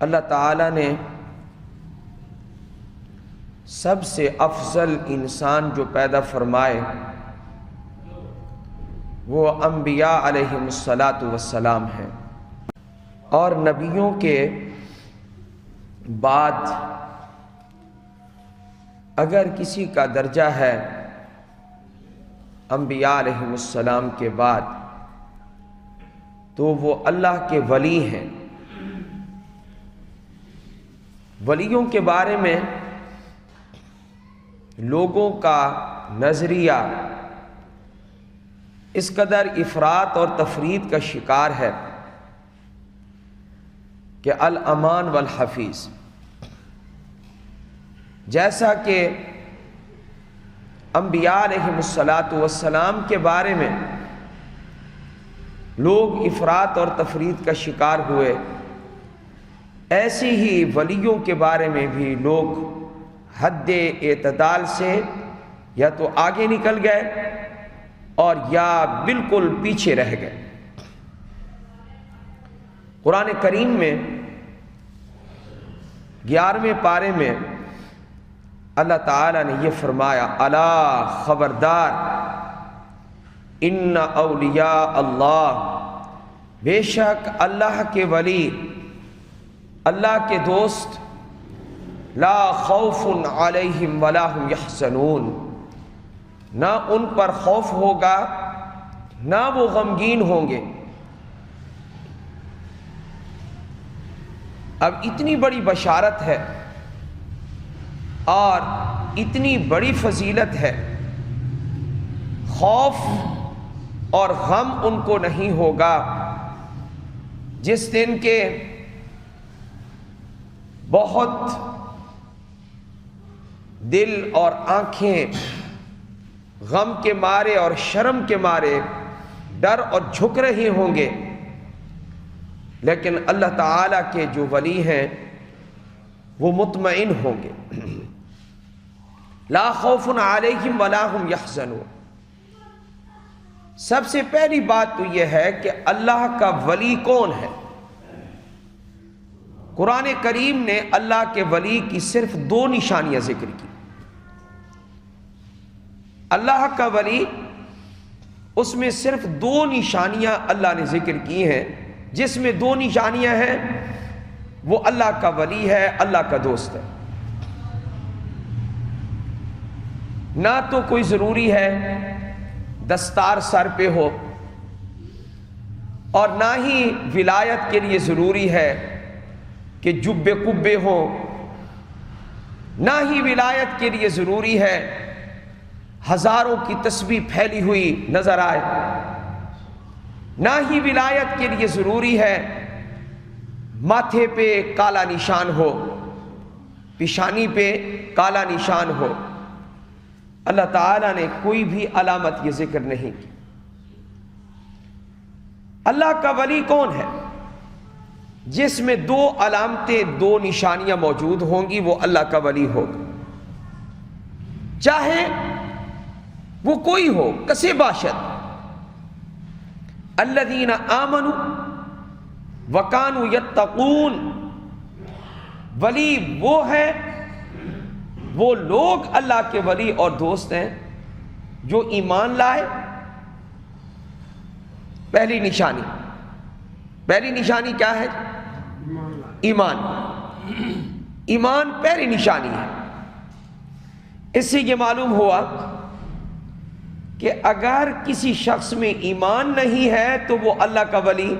اللہ تعالیٰ نے سب سے افضل انسان جو پیدا فرمائے وہ انبیاء علیہم الصلاۃ ہیں، اور نبیوں کے بعد اگر کسی کا درجہ ہے انبیاء علیہم السلام کے بعد تو وہ اللہ کے ولی ہیں۔ ولیوں کے بارے میں لوگوں کا نظریہ اس قدر افراط اور تفرید کا شکار ہے کہ الامان والحفیظ، جیسا کہ انبیاء علیہم السلام کے بارے میں لوگ افراط اور تفرید کا شکار ہوئے، ایسی ہی ولیوں کے بارے میں بھی لوگ حد اعتدال سے یا تو آگے نکل گئے اور یا بالکل پیچھے رہ گئے۔ قرآن کریم میں 11ویں پارے میں اللہ تعالیٰ نے یہ فرمایا، الا خبردار، ان اولیاء اللہ، بے شک اللہ کے ولی، اللہ کے دوست، لا خوف علیہم ولا هم یحزنون، نہ ان پر خوف ہوگا نہ وہ غمگین ہوں گے۔ اب اتنی بڑی بشارت ہے اور اتنی بڑی فضیلت ہے، خوف اور غم ان کو نہیں ہوگا جس دن کے بہت دل اور آنکھیں غم کے مارے اور شرم کے مارے ڈر اور جھک رہے ہوں گے، لیکن اللہ تعالیٰ کے جو ولی ہیں وہ مطمئن ہوں گے۔ لا خوف علیہم ولا هم یحزنون۔ سب سے پہلی بات تو یہ ہے کہ اللہ کا ولی کون ہے۔ قرآن کریم نے اللہ کے ولی کی صرف 2 نشانیاں ذکر کی۔ اللہ کا ولی، اس میں صرف 2 نشانیاں اللہ نے ذکر کی ہیں، جس میں 2 نشانیاں ہیں وہ اللہ کا ولی ہے، اللہ کا دوست ہے۔ نہ تو کوئی ضروری ہے دستار سر پہ ہو، اور نہ ہی ولایت کے لیے ضروری ہے کہ جبے کبے ہوں، نہ ہی ولایت کے لیے ضروری ہے ہزاروں کی تسبیح پھیلی ہوئی نظر آئے، نہ ہی ولایت کے لیے ضروری ہے ماتھے پہ کالا نشان ہو، پیشانی پہ کالا نشان ہو۔ اللہ تعالیٰ نے کوئی بھی علامت یہ ذکر نہیں کی۔ اللہ کا ولی کون ہے؟ جس میں 2 علامتیں 2 نشانیاں موجود ہوں گی وہ اللہ کا ولی ہوگا، چاہے وہ کوئی ہو، کسے باشد۔ الذین آمنوا وکانوا یتقون، ولی وہ ہے، وہ لوگ اللہ کے ولی اور دوست ہیں جو ایمان لائے۔ پہلی نشانی کیا ہے؟ ایمان۔ ایمان پہلی نشانی ہے۔ اس سے یہ معلوم ہوا کہ اگر کسی شخص میں ایمان نہیں ہے تو وہ اللہ کا ولی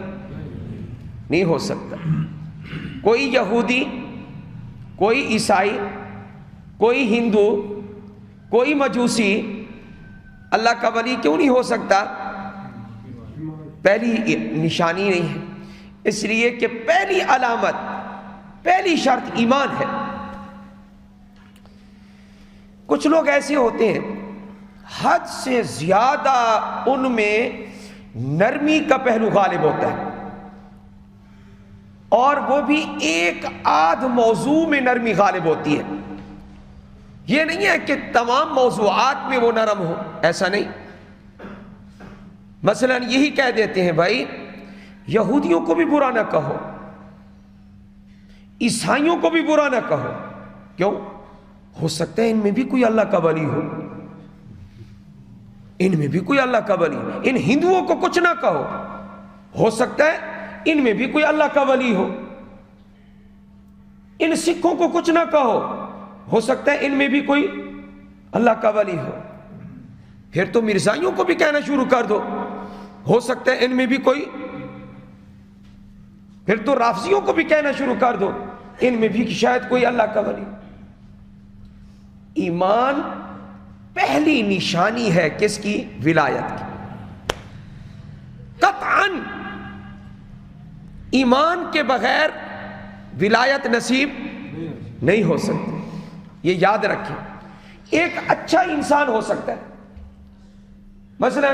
نہیں ہو سکتا۔ کوئی یہودی، کوئی عیسائی، کوئی ہندو، کوئی مجوسی اللہ کا ولی کیوں نہیں ہو سکتا؟ پہلی نشانی نہیں ہے۔ اس لیے کہ پہلی علامت، پہلی شرط ایمان ہے۔ کچھ لوگ ایسے ہوتے ہیں حد سے زیادہ ان میں نرمی کا پہلو غالب ہوتا ہے، اور وہ بھی ایک آدھ موضوع میں نرمی غالب ہوتی ہے۔ یہ نہیں ہے کہ تمام موضوعات میں وہ نرم ہو، ایسا نہیں۔ مثلا یہی کہہ دیتے ہیں بھائی یہودیوں کو بھی برا نہ کہو، عیسائیوں کو بھی برا نہ کہو. کیوں؟ ہو سکتا ہے ان میں بھی کوئی اللہ کا ولی ہو، ان میں بھی کوئی اللہ کا ولی. ان ہندوؤں کو کچھ نہ کہو، ہو سکتا ہے ان میں بھی کوئی اللہ کا ولی ہو. ان سکھوں کو کچھ نہ کہو، ہو سکتا ہے ان میں بھی کوئی اللہ کا ولی ہو. پھر تو مرزائیوں کو بھی کہنا شروع کر دو، ہو سکتا ہے ان میں بھی کوئی. پھر تو رافضیوں کو بھی کہنا شروع کر دو، ان میں بھی شاید کوئی اللہ کا ولی. ایمان پہلی نشانی ہے کس کی؟ ولایت کی. قطعاً ایمان کے بغیر ولایت نصیب نہیں ہو سکتی، یہ یاد رکھیں. ایک اچھا انسان ہو سکتا ہے، مثلا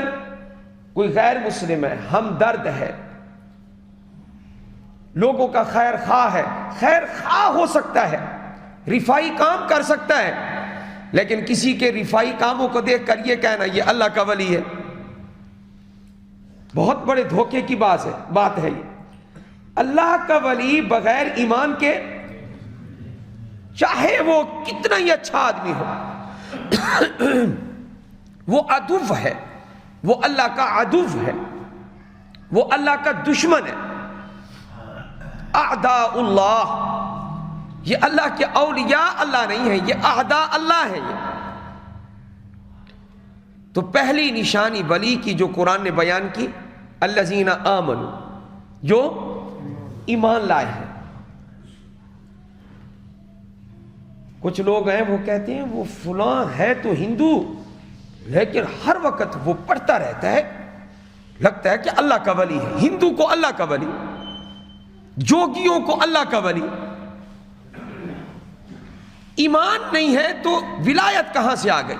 کوئی غیر مسلم ہے، ہمدرد ہے، لوگوں کا خیر خواہ ہے، خیر خواہ ہو سکتا ہے، رفائی کام کر سکتا ہے، لیکن کسی کے رفائی کاموں کو دیکھ کر یہ کہنا یہ اللہ کا ولی ہے، بہت بڑے دھوکے کی بات ہے. یہ اللہ کا ولی بغیر ایمان کے، چاہے وہ کتنا ہی اچھا آدمی ہو، وہ عدو ہے، وہ اللہ کا عدو ہے، وہ اللہ کا دشمن ہے. اعداء اللہ، یہ اللہ کے اولیاء اللہ نہیں ہے، یہ اعداء اللہ ہے. یہ تو پہلی نشانی ولی کی جو قرآن نے بیان کی، الذین آمنوا، جو ایمان لائے ہیں. کچھ لوگ ہیں وہ کہتے ہیں وہ فلاں ہے تو ہندو، لیکن ہر وقت وہ پڑھتا رہتا ہے، لگتا ہے کہ اللہ کا ولی ہے. ہندو کو اللہ کا ولی، جوگیوں کو اللہ کا ولی. ایمان نہیں ہے تو ولایت کہاں سے آ گئی؟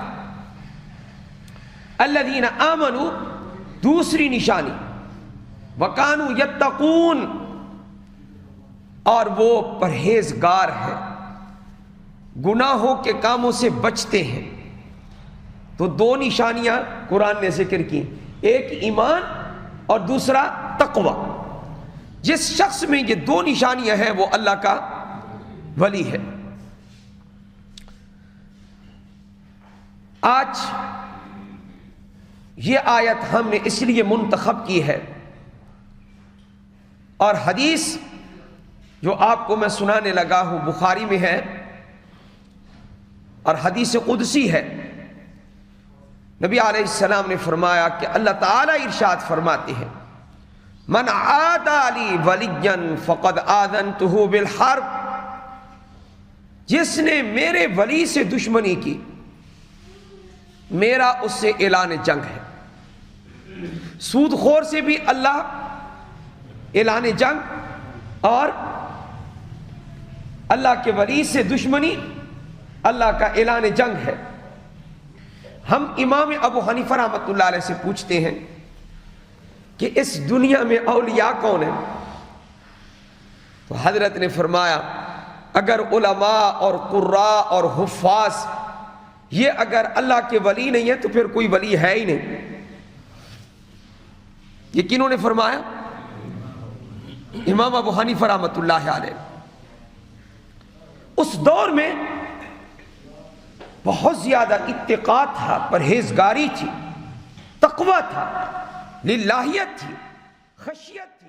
الذین آمنوا، دوسری نشانی، وکانوا یتقون، اور وہ پرہیزگار ہے، گناہوں کے کاموں سے بچتے ہیں. تو دو نشانیاں قرآن نے ذکر کی، ایک ایمان اور دوسرا تقوی. جس شخص میں یہ دو نشانیاں ہیں وہ اللہ کا ولی ہے. آج یہ آیت ہم نے اس لیے منتخب کی ہے، اور حدیث جو آپ کو میں سنانے لگا ہوں بخاری میں ہے اور حدیث قدسی ہے. نبی علیہ السلام نے فرمایا کہ اللہ تعالیٰ ارشاد فرماتے ہیں، من عادى لي وليا فقد آذنته بالحرب، جس نے میرے ولی سے دشمنی کی میرا اس سے اعلان جنگ ہے. سود خور سے بھی اللہ اعلان جنگ، اور اللہ کے ولی سے دشمنی اللہ کا اعلان جنگ ہے. ہم امام ابو حنیفہ رحمۃ اللہ علیہ سے پوچھتے ہیں کہ اس دنیا میں اولیاء کون ہیں؟ تو حضرت نے فرمایا اگر علماء اور قراء اور حفاظ یہ اگر اللہ کے ولی نہیں ہے تو پھر کوئی ولی ہے ہی نہیں. یہ کنہوں نے فرمایا؟ امام ابو حنیفہ رحمۃ اللہ علیہ. اس دور میں بہت زیادہ اتقاء تھا، پرہیزگاری تھی، تقوی تھا، للہیت تھی، خشیت تھی.